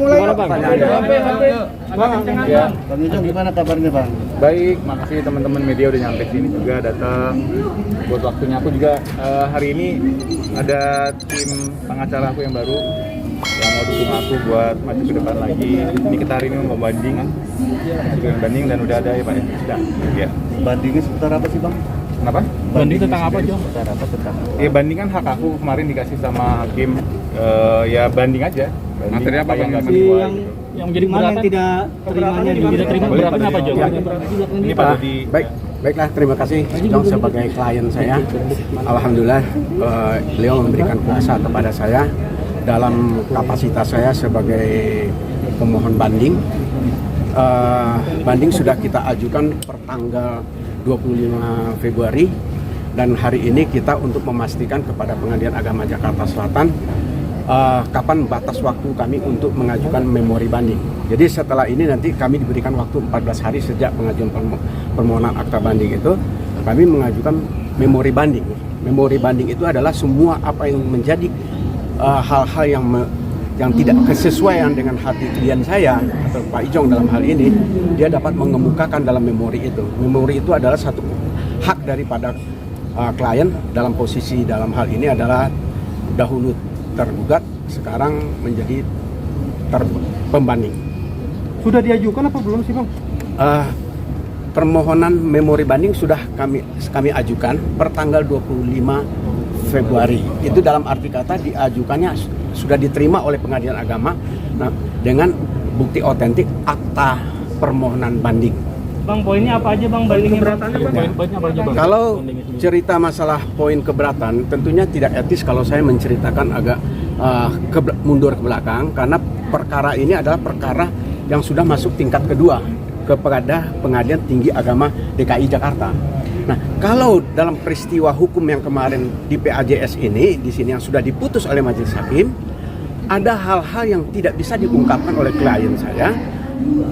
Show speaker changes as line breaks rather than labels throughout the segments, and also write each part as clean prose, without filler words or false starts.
mulai.
Gimana, Bang?
Ya, Bang Ijong gimana kabarnya, Bang?
Baik, makasih teman-teman media udah nyampe sini juga datang buat waktunya. Aku juga hari ini ada tim pengacara aku yang baru yang mau dukung aku buat maju ke depan lagi. Ini kita hari ini mau banding kan, banding dan udah ada ya Pak ya. Sudah. Ya.
Bandingnya seputar apa sih, Bang?
Kenapa?
Banding tentang apa, Jong?
Seputar apa tentang?
Ya banding kan hak aku kemarin dikasih sama hakim. Ya banding aja. Banding
Materi apa, Bang?
nggak
Si
sesuai
yang
gitu.
yang jadi keberatan tidak terimanya tidak terima
Boleh,
keberatan apa, Jong?
Ini Pak Dodi.
Baiklah, terima kasih Jong sebagai klien saya. Alhamdulillah beliau memberikan kuasa kepada saya dalam kapasitas saya sebagai pemohon banding. Banding sudah kita ajukan per tanggal 25 Februari dan hari ini kita untuk memastikan kepada Pengadilan Agama Jakarta Selatan kapan batas waktu kami untuk mengajukan memori banding. Jadi setelah ini nanti kami diberikan waktu 14 hari sejak pengajuan permohonan akta banding itu, kami mengajukan memori banding. Memori banding itu adalah semua apa yang menjadi hal-hal yang tidak kesesuaian dengan hati klien saya atau Pak Ijong dalam hal ini, dia dapat mengemukakan dalam memori itu. Memori itu adalah satu hak daripada klien dalam posisi dalam hal ini adalah dahulu tergugat, sekarang menjadi pembanding.
Sudah diajukan apa belum sih, Bang?
Permohonan memori banding sudah kami ajukan per tanggal 25 Februari. Itu dalam arti kata diajukannya sudah diterima oleh Pengadilan Agama dengan bukti otentik akta permohonan banding.
Bang, poinnya apa aja, Bang? Bandingnya keberatannya, Bang? Poinnya apa aja, Bang?
Kalau cerita masalah poin keberatan, tentunya tidak etis kalau saya menceritakan agak mundur ke belakang, karena perkara ini adalah perkara yang sudah masuk tingkat kedua kepada Pengadilan Tinggi Agama DKI Jakarta. Nah, kalau dalam peristiwa hukum yang kemarin di PAJS ini, di sini yang sudah diputus oleh majelis hakim, ada hal-hal yang tidak bisa diungkapkan oleh klien saya,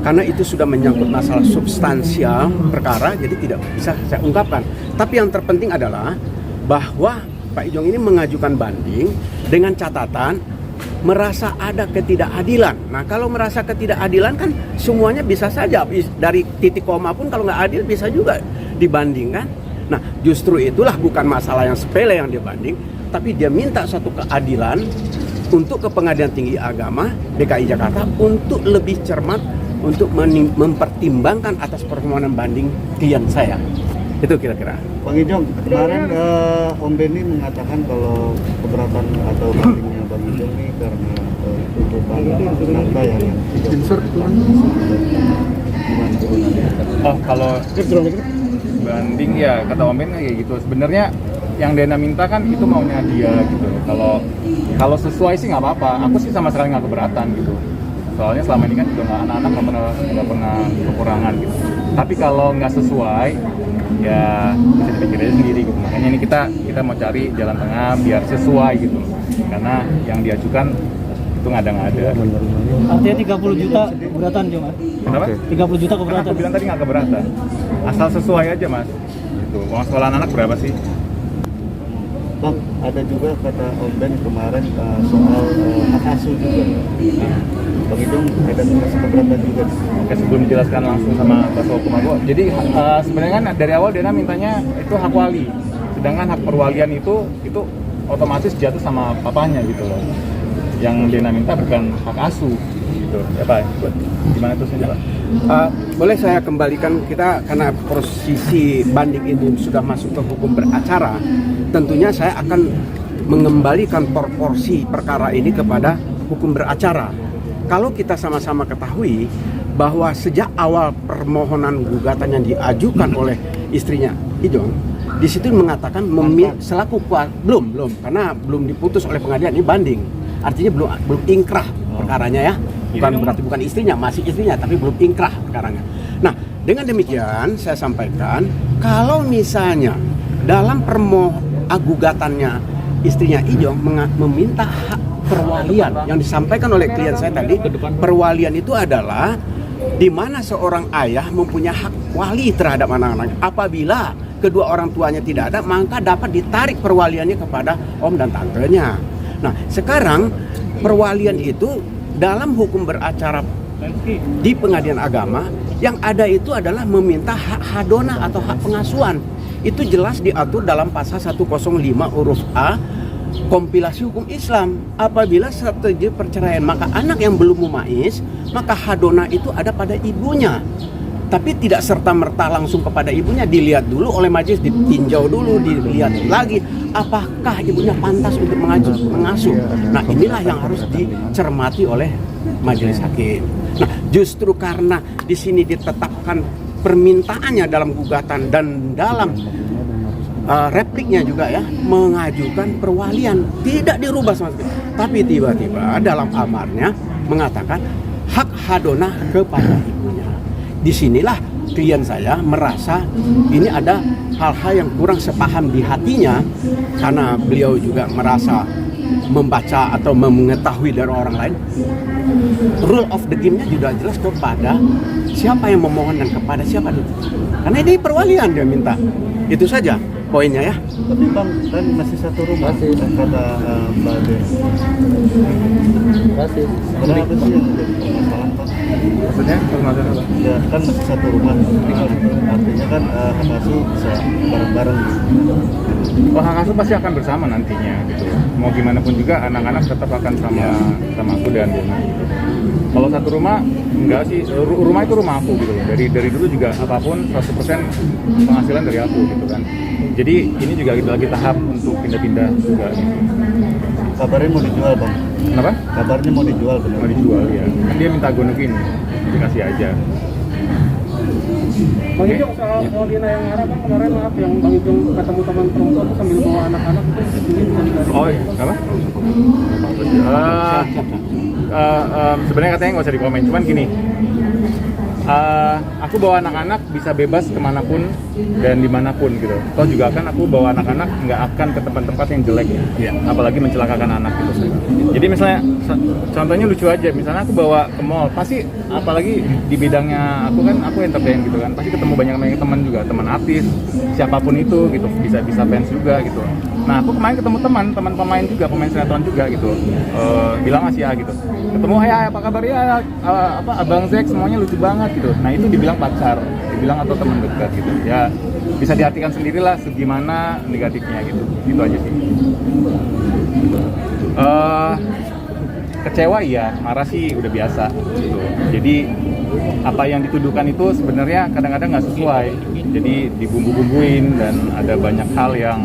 karena itu sudah menyangkut masalah substansial perkara, jadi tidak bisa saya ungkapkan. Tapi yang terpenting adalah bahwa Pak Ijong ini mengajukan banding dengan catatan merasa ada ketidakadilan. Nah, kalau merasa ketidakadilan kan semuanya bisa saja, dari titik koma pun kalau nggak adil bisa juga dibandingkan. Nah, justru itulah bukan masalah yang sepele yang dia banding, tapi dia minta suatu keadilan untuk ke Pengadilan Tinggi Agama DKI Jakarta untuk lebih cermat untuk mempertimbangkan atas permohonan banding klien saya. Itu kira-kira.
Bang Ijong, kemarin Om Benny mengatakan kalau keberatan atau bandingnya Bang Ijong ini karena tuntutan harga yang
Oh, kalau banding ya kata Om Ben kayak gitu. Sebenarnya yang Dena minta kan itu maunya dia gitu. Kalau sesuai sih nggak apa-apa. Aku sih sama sekali nggak keberatan gitu. Soalnya selama ini kan juga anak-anak nggak pernah kekurangan gitu. Tapi kalau nggak sesuai ya bisa dipikir aja sendiri gitu. Makanya ini kita mau cari jalan tengah biar sesuai gitu. Karena yang diajukan itu ngada-ngada.
Artinya 30 juta keberatan, Jong?
Kenapa?
30 juta
Kan
keberatan.
aku bilang tadi nggak keberatan. Asal sesuai aja mas. Gitu. Uang sekolah anak berapa sih?
Bang, ada juga kata Om Ben kemarin soal hak asuh juga. Bang Ijong ada merasa keberatan juga.
Oke, sebelum dijelaskan langsung sama Bapak Hukum aku. Jadi sebenarnya kan dari awal Dena mintanya itu hak wali. Sedangkan hak perwalian itu otomatis jatuh sama papanya gitu loh. Yang Dena minta bukan hak asuh gitu. Ya Pak, gimana terusnya Pak?
Boleh saya kembalikan kita karena posisi banding ini sudah masuk ke hukum beracara, tentunya saya akan mengembalikan proporsi perkara ini kepada hukum beracara. Kalau kita sama-sama ketahui bahwa sejak awal permohonan gugatan yang diajukan oleh istrinya Ijong, di situ mengatakan selaku belum karena belum diputus oleh pengadilan, ini banding. Artinya belum ingkrah perkaranya ya. Berarti bukan istrinya, masih istrinya tapi belum ingkrah perkaranya. Nah, dengan demikian saya sampaikan kalau misalnya dalam gugatannya istrinya Ijong meminta hak perwalian yang disampaikan oleh klien saya tadi, perwalian itu adalah di mana seorang ayah mempunyai hak wali terhadap anak-anaknya. Apabila kedua orang tuanya tidak ada, maka dapat ditarik perwaliannya kepada om dan tantenya. Nah, sekarang perwalian itu dalam hukum beracara di pengadilan agama, yang ada itu adalah meminta hak hadonah atau hak pengasuhan. Itu jelas diatur dalam pasal 105 huruf A kompilasi hukum Islam. Apabila terjadi perceraian, maka anak yang belum mumaiz, maka hadonah itu ada pada ibunya. Tapi tidak serta-merta langsung kepada ibunya, dilihat dulu oleh majelis, ditinjau dulu, dilihat lagi apakah ibunya pantas untuk mengasuh. Nah, inilah yang harus dicermati oleh majelis hakim. Nah, justru karena di sini ditetapkan permintaannya dalam gugatan dan dalam repliknya juga ya, mengajukan perwalian, tidak dirubah sama sekali. Tapi tiba-tiba dalam amarnya mengatakan hak hadonah kepada ibunya. Disinilah klien saya merasa ini ada hal-hal yang kurang sepaham di hatinya, karena beliau juga merasa membaca atau mengetahui dari orang lain. Rule of the game-nya juga jelas kepada siapa yang memohon dan kepada siapa itu. Karena ini perwalian dia minta. Itu saja poinnya ya.
Tapi Bang, kan masih satu rumah, kata Mbak Den. Masih. Kenapa sih yang jadi permasalahan, Pak?
Maksudnya permasalahan apa?
Ya kan masih satu rumah, artinya kan hak asuh bisa bareng-bareng gitu.
Oh, hak asuh pasti akan bersama nantinya gitu. Mau gimana pun juga anak-anak tetap akan sama aku dan Dona gitu. Kalau satu rumah enggak sih, rumah itu rumah aku gitu loh. Dari dulu juga apapun 100% penghasilan dari aku gitu kan. Jadi ini juga kita lagi tahap untuk pindah-pindah juga gitu.
Kabarnya mau dijual, Bang.
Kenapa?
Kabarnya mau dijual, benar.
Mau dijual ya. Kan dia minta gue nukin, dikasih aja.
Bang Ijong, soal Dina yang ngarah kan kemarin maaf yang Bang Ijong ketemu teman perempuan tuh sambil bawa anak-anak tuh ini bisa dikasih.
Oh, apa? Sebenarnya katanya nggak usah dikomen, cuman gini. Aku bawa anak-anak bisa bebas kemanapun dan dimanapun gitu. Toh juga kan aku bawa anak-anak nggak akan ke tempat-tempat yang jelek ya. Apalagi mencelakakan anak gitu. Jadi misalnya contohnya lucu aja, misalnya aku bawa ke mall, pasti apalagi di bidangnya aku entertain gitu kan, pasti ketemu banyak teman juga, teman artis, siapapun itu gitu, bisa fans juga gitu. Nah aku kemarin ketemu teman pemain juga, pemain sinetron juga gitu, bilang masih ya gitu, ketemu hai apa kabar ya, abang Zek semuanya lucu banget gitu. Nah itu dibilang pacar, dibilang atau teman dekat gitu ya, bisa diartikan sendirilah segimana negatifnya gitu aja sih. Kecewa iya, marah sih udah biasa gitu. Jadi apa yang dituduhkan itu sebenarnya kadang-kadang nggak sesuai, jadi dibumbu-bumbuin dan ada banyak hal yang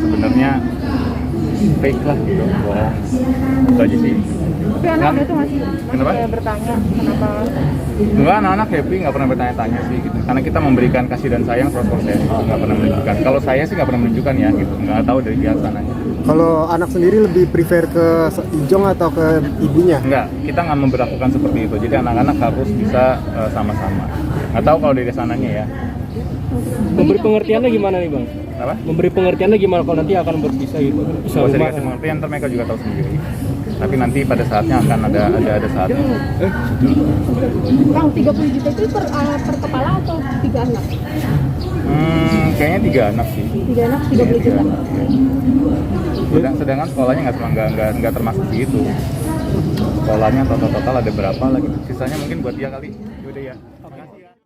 sebenarnya fake lah gitu, bohong. Itu aja sih.
Tapi anak-anak itu masih bertanya kenapa?
Enggak, anak-anak happy, nggak pernah bertanya-tanya sih gitu. Karena kita memberikan kasih dan sayang 100%, nggak pernah menunjukkan. Kalau saya sih nggak pernah menunjukkan ya gitu, nggak tahu dari pihak sananya.
Kalau anak sendiri lebih prefer ke Ijong atau ke ibunya?
Enggak, kita nggak memperlakukan seperti itu. Jadi anak-anak harus bisa sama-sama. Nggak tahu kalau dari sananya ya.
Memberi pengertiannya gimana nih, Bang?
Apa?
Memberi pengertiannya gimana kalau nanti akan berpisah gitu? Bisa
Nggak usah
rumah.
dikasih pengertian, ntar mereka juga tahu sendiri. Tapi nanti pada saatnya akan ada saatnya.
Bang, 30 juta itu per kepala atau 3 anak?
Kayaknya 3 anak sih.
3 anak 30 juta.
Sedangkan sekolahnya nggak termasuk di itu. Sekolahnya total ada berapa lagi? Sisanya mungkin buat dia kali. Yaudah ya.